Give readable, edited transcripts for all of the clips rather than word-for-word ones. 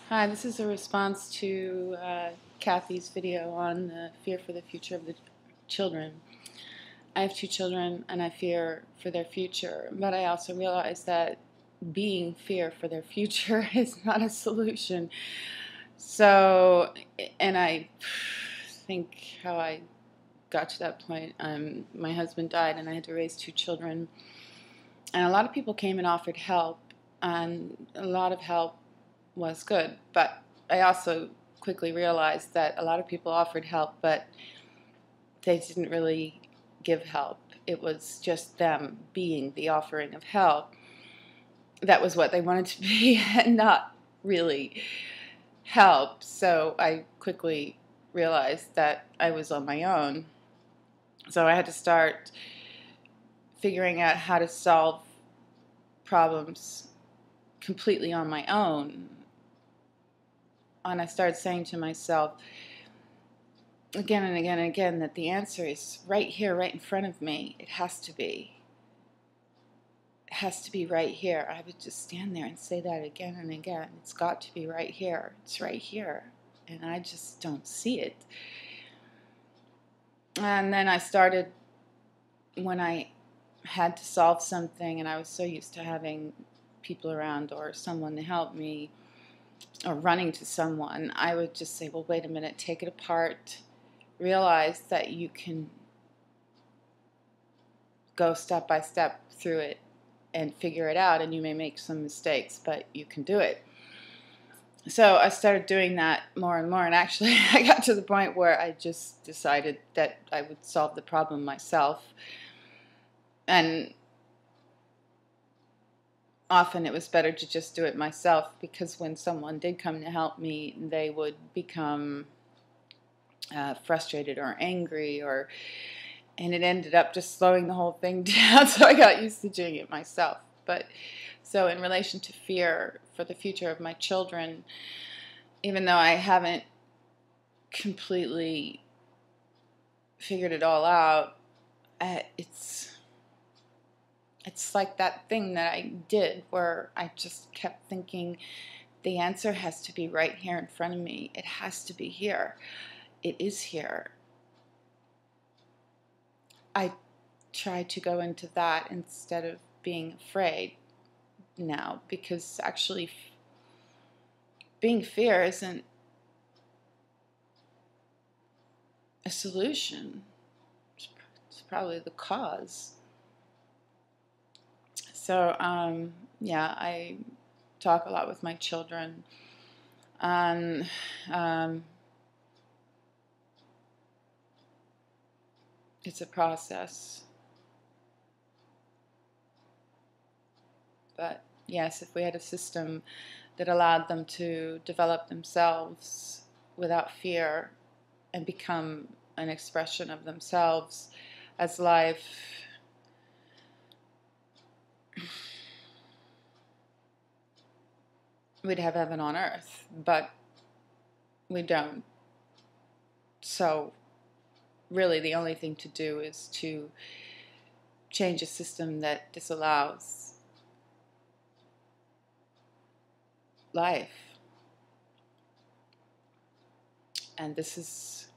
Hi, this is a response to Kathy's video on the fear for the future of the children. I have two children and I fear for their future, but I also realize that being fear for their future is not a solution. So, and I think how I got to that point, my husband died and I had to raise two children. And a lot of people came and offered help, and a lot of help was good, but I also quickly realized that a lot of people offered help, but they didn't really give help. It was just them being the offering of help. That was what they wanted to be, and not really help. So I quickly realized that I was on my own. So I had to start figuring out how to solve problems completely on my own. And I started saying to myself again and again and again that the answer is right here, right in front of me. It has to be. It has to be right here. I would just stand there and say that again and again. It's got to be right here. It's right here. And I just don't see it. And then I started, when I had to solve something and I was so used to having people around or someone to help me, or running to someone, I would just say, well, wait a minute, take it apart, realize that you can go step by step through it and figure it out, and you may make some mistakes, but you can do it. So I started doing that more and more, and actually I got to the point where I just decided that I would solve the problem myself. And often it was better to just do it myself, because when someone did come to help me, they would become frustrated or angry, and it ended up just slowing the whole thing down. So I got used to doing it myself. But so in relation to fear for the future of my children, even though I haven't completely figured it all out, it's like that thing that I did where I just kept thinking the answer has to be right here in front of me. It has to be here. It is here. I try to go into that instead of being afraid now, because actually being fear isn't a solution. It's probably the cause. So, yeah, I talk a lot with my children, and it's a process. But yes, if we had a system that allowed them to develop themselves without fear and become an expression of themselves as life, we'd have heaven on earth, but we don't. So really the only thing to do is to change a system that disallows life. And this is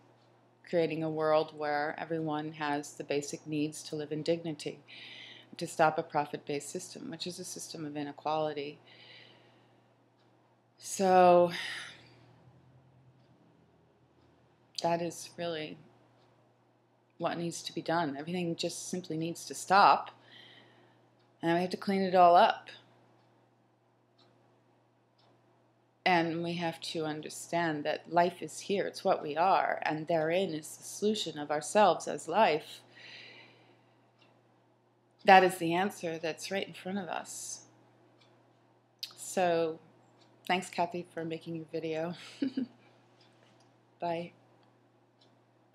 creating a world where everyone has the basic needs to live in dignity, to stop a profit-based system, which is a system of inequality. So that is really what needs to be done. Everything just simply needs to stop, and we have to clean it all up. And we have to understand that life is here. It's what we are, and therein is the solution of ourselves as life. That is the answer that's right in front of us. So thanks, Kathy, for making your video. Bye.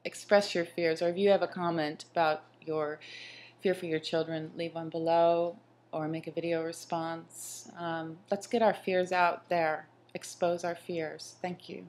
Express your fears, or if you have a comment about your fear for your children, leave one below or make a video response. Let's get our fears out there. Expose our fears. Thank you.